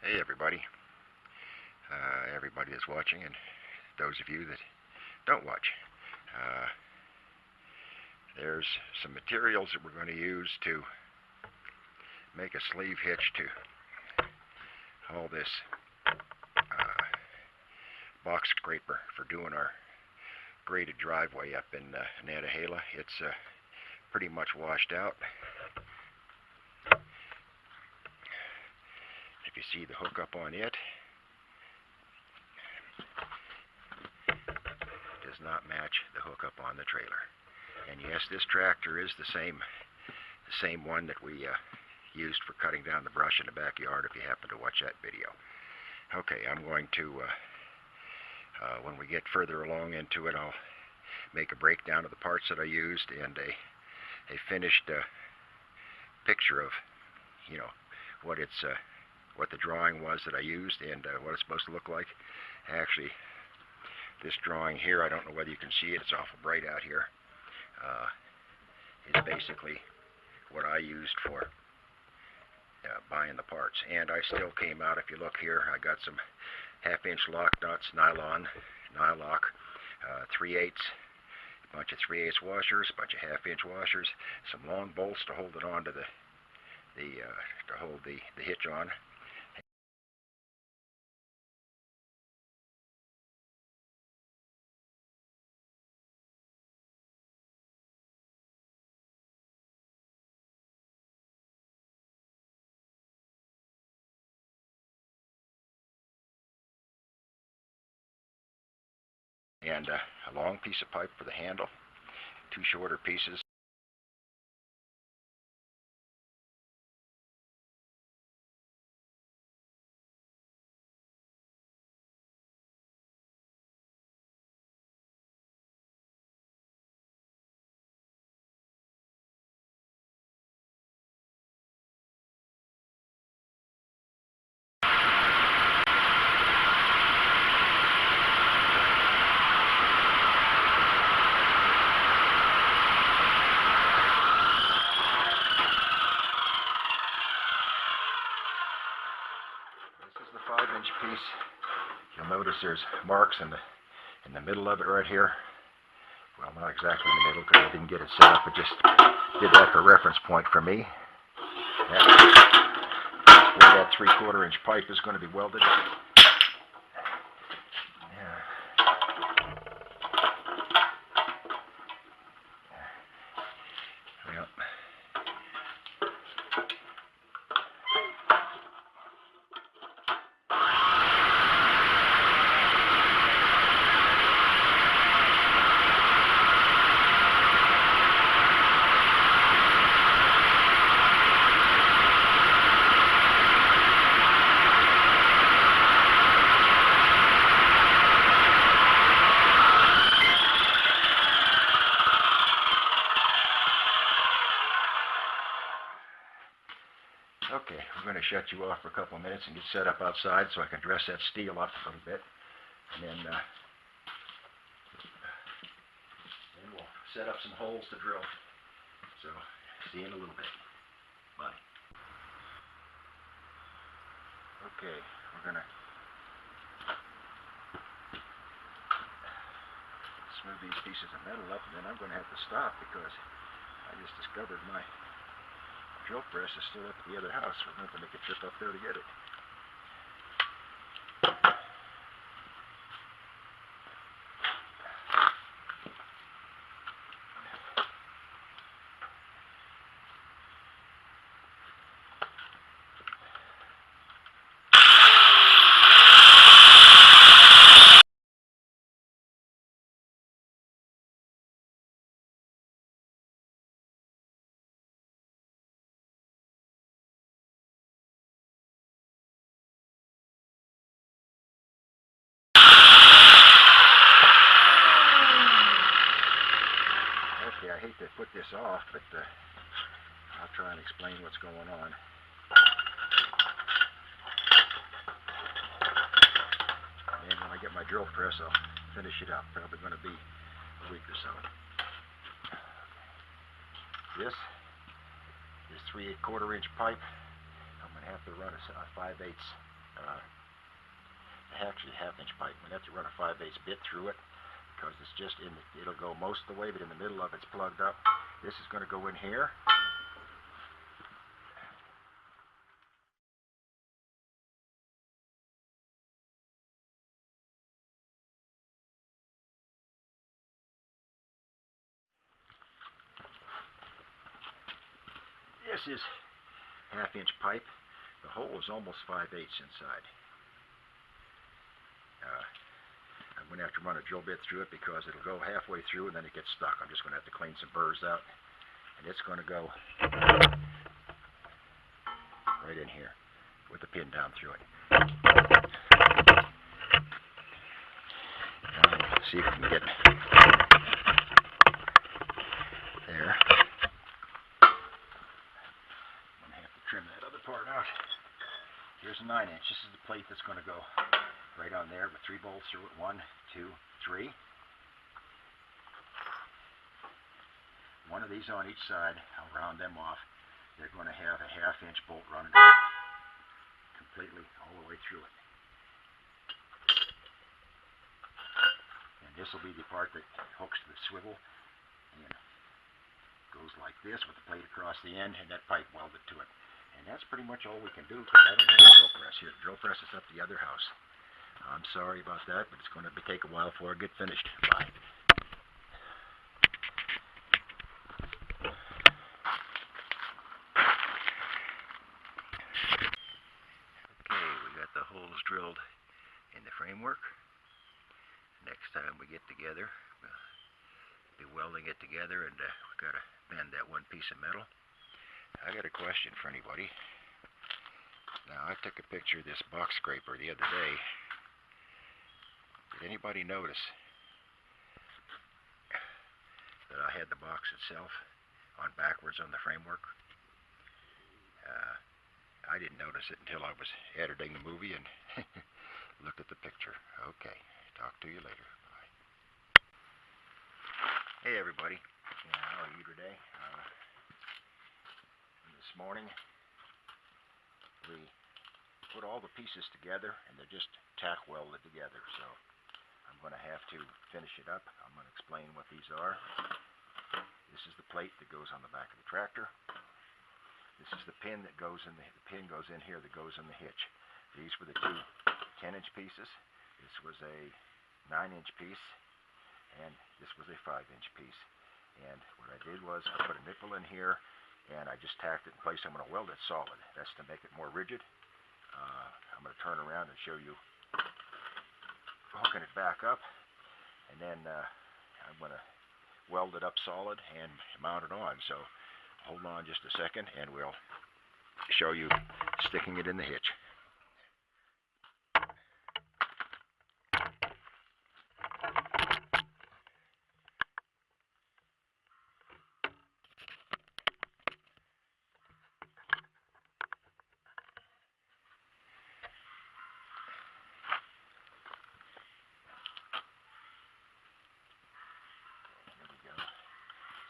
Hey everybody, everybody that's watching, and those of you that don't watch. Uh, there's some materials that we're going to use to make a sleeve hitch to haul this box scraper for doing our graded driveway up in Nantahala. It's pretty much washed out. If you see the hookup on it, does not match the hookup on the trailer. And yes, this tractor is the same one that we used for cutting down the brush in the backyard, if you happen to watch that video. Okay, I'm going to, when we get further along into it, I'll make a breakdown of the parts that I used and a finished picture of, you know, what the drawing was that I used and what it's supposed to look like. Actually, this drawing here, I don't know whether you can see it, it's awful bright out here, is basically what I used for buying the parts. And I still came out, if you look here, I got some 1/2-inch lock nuts, nylon, nylock, 3/8, a bunch of 3/8 washers, a bunch of 1/2-inch washers, some long bolts to hold it on to to hold the hitch on. And a long piece of pipe for the handle, 2 shorter pieces. This is the 5-inch piece. You'll notice there's marks in the middle of it right here. Well, not exactly in the middle because I didn't get it set up. I just did that for reference point for me. Where that 3/4 inch pipe is going to be welded. Yep. Okay, we're going to shut you off for a couple of minutes and get set up outside so I can dress that steel up a little bit. And then we'll set up some holes to drill. So, see you in a little bit. Bye. Okay, we're going to smooth these pieces of metal up, and then I'm going to have to stop because I just discovered my drill press is still up at the other house. We're going to have to make a trip up there to get it. Okay, I hate to put this off, but I'll try and explain what's going on. And when I get my drill press, I'll finish it up. Probably going to be a week or so. This is 3/4 inch pipe. I'm going to have to run a 5/8 actually half-inch pipe. I'm going to have to run a 5/8 bit through it because it's just in the, it'll go most of the way, but in the middle of it's plugged up. This is going to go in here. This is half-inch pipe. The hole is almost 5/8 inside. I'm going to have to run a drill bit through it because it'll go halfway through and then it gets stuck. I'm just going to have to clean some burrs out. And it's going to go right in here with the pin down through it. Now, see if we can get there. I'm going to have to trim that other part out. Here's a 9-inch. This is the plate that's going to go right on there with 3 bolts through it. 1, 2, 3. One of these on each side. I'll round them off. They're going to have a half-inch bolt running completely all the way through it. And this will be the part that hooks to the swivel and goes like this with the plate across the end and that pipe welded to it. And that's pretty much all we can do because I don't have a drill press here. The drill press is up the other house. I'm sorry about that, but it's going to take a while before I get finished. Bye. Okay, we got the holes drilled in the framework. Next time we get together, we'll be welding it together, and we've got to bend that one piece of metal. I got a question for anybody. Now, I took a picture of this box scraper the other day. Did anybody notice that I had the box itself on backwards on the framework? I didn't notice it until I was editing the movie and looked at the picture. Okay, talk to you later. Bye. Hey everybody, how are you today? This morning we put all the pieces together and they're just tack welded together, so I'm going to have to finish it up. I'm going to explain what these are. This is the plate that goes on the back of the tractor. This is the pin that goes in the pin goes in here that goes in the hitch. These were the 2 10-inch pieces. This was a 9-inch piece and this was a 5-inch piece. And what I did was I put a nipple in here and I just tacked it in place. I'm going to weld it solid. That's to make it more rigid. I'm going to turn around and show you hooking it back up, and then I'm going to weld it up solid and mount it on. So hold on just a second and we'll show you sticking it in the hitch.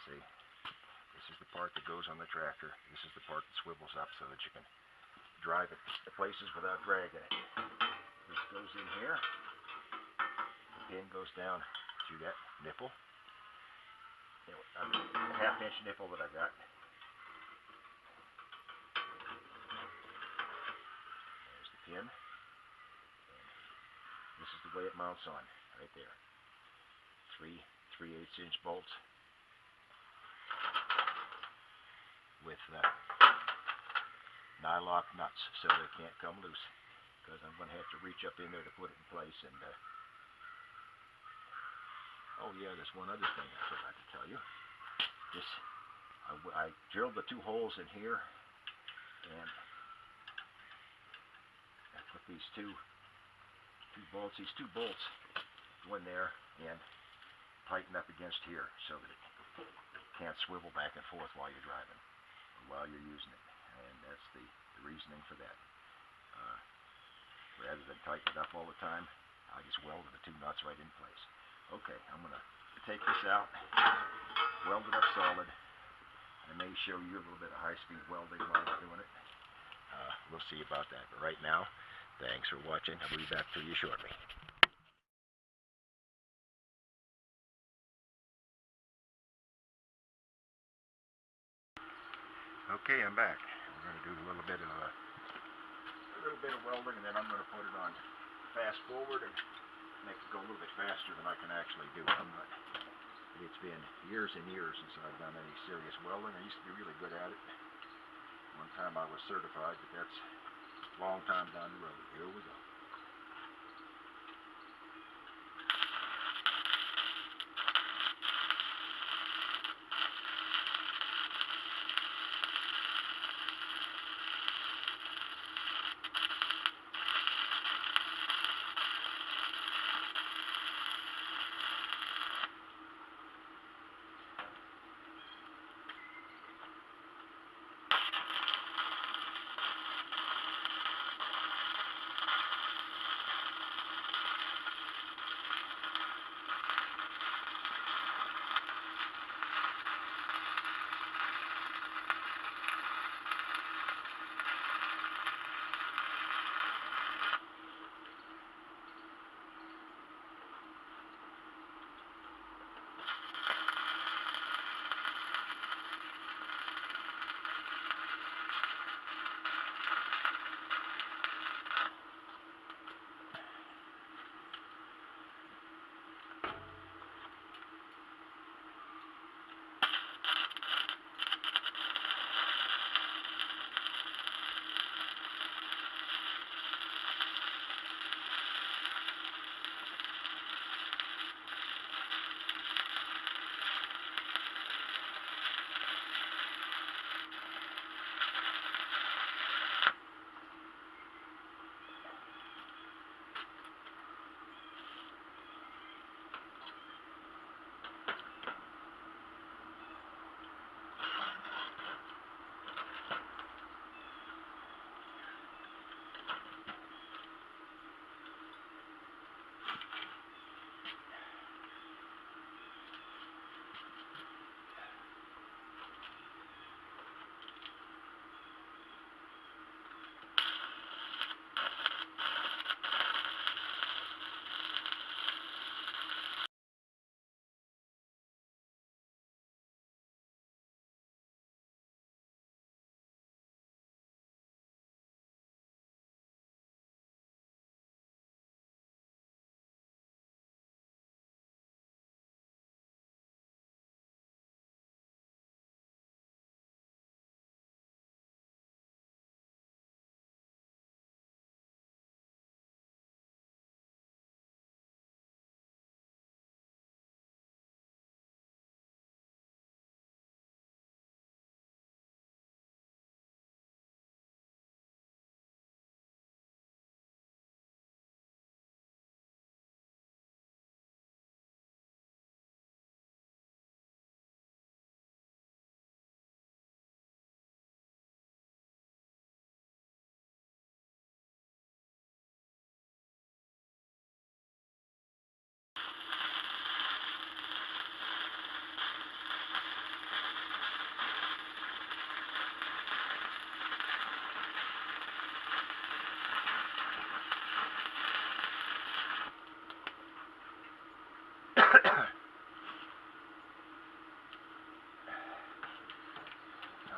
See, this is the part that goes on the tractor. This is the part that swivels up so that you can drive it to places without dragging it. This goes in here. The pin goes down through that nipple. The half-inch nipple that I got. There's the pin. And this is the way it mounts on, right there. 3 3/8-inch bolts with nylock nuts so they can't come loose, because I'm going to have to reach up in there to put it in place. And oh yeah, there's one other thing I forgot to tell you. This I drilled the 2 holes in here and I put these two bolts go in there and tighten up against here so that it can't swivel back and forth while you're driving, or while you're using it. And that's the reasoning for that. Rather than tighten it up all the time, I just welded the 2 nuts right in place. Okay, I'm going to take this out, weld it up solid. I may show you a little bit of high-speed welding while I'm doing it. We'll see about that. But right now, Thanks for watching. I'll be back to you shortly. Okay, I'm back. We're going to do a little bit of welding, and then I'm going to put it on fast forward and make it go a little bit faster than I can actually do. It's been years and years since I've done any serious welding. I used to be really good at it. One time I was certified, but that's a long time down the road. Here we go.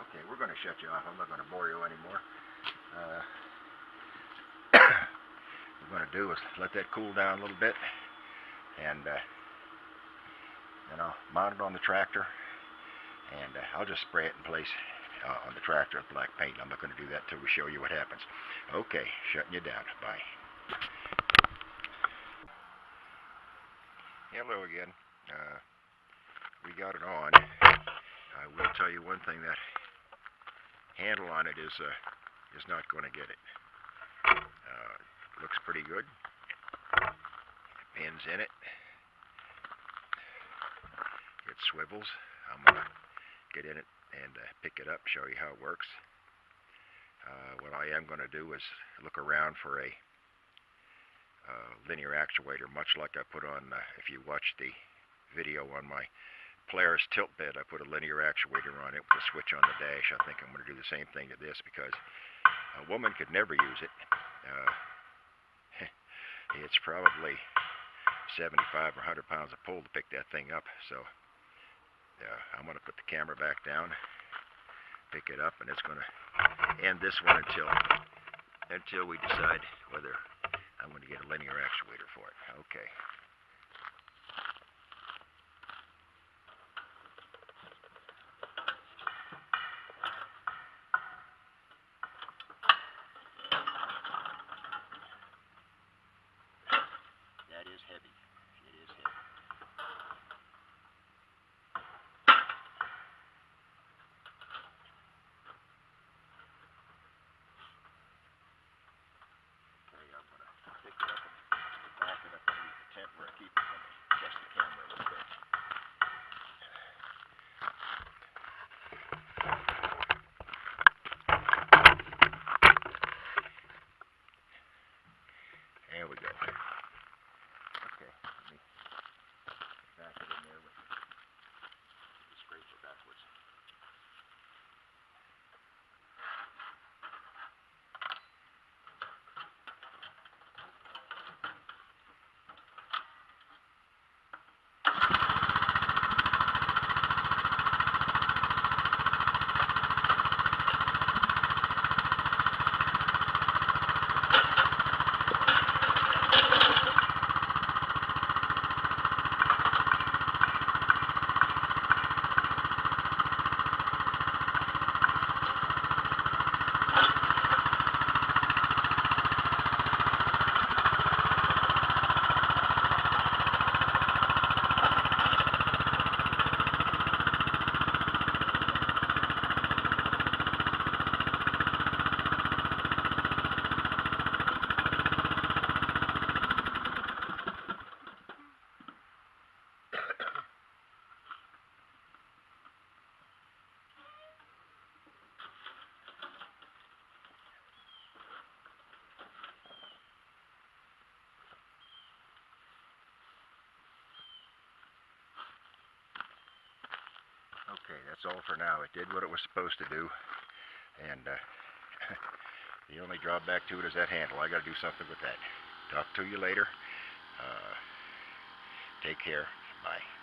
Okay, we're going to shut you off. I'm not going to bore you anymore. What we're going to do is let that cool down a little bit, and then I'll mount it on the tractor, and I'll just spray it in place on the tractor with black paint. I'm not going to do that until we show you what happens. Okay, shutting you down. Bye. Hello again. We got it on. I will tell you one thing, that handle on it is not going to get it. Looks pretty good. Pins in it. It swivels. I'm going to get in it and pick it up, show you how it works. What I am going to do is look around for a linear actuator, much like I put on, if you watch the video on my Polaris tilt bed, I put a linear actuator on it with a switch on the dash. I think I'm going to do the same thing to this, because a woman could never use it. It's probably 75 or 100 pounds of pull to pick that thing up. So I'm going to put the camera back down, pick it up, and it's going to end this one until we decide whether I'm going to get a linear actuator for it. Okay. That is heavy. It is heavy. Okay, I'm going to pick it up and back it up underneath the tent where I keep it. I'm going to adjust the camera a little bit. There we go. Okay, let me back it in there with the scraper backwards. Okay, that's all for now. It did what it was supposed to do, and the only drawback to it is that handle. I got to do something with that. Talk to you later. Take care. Bye.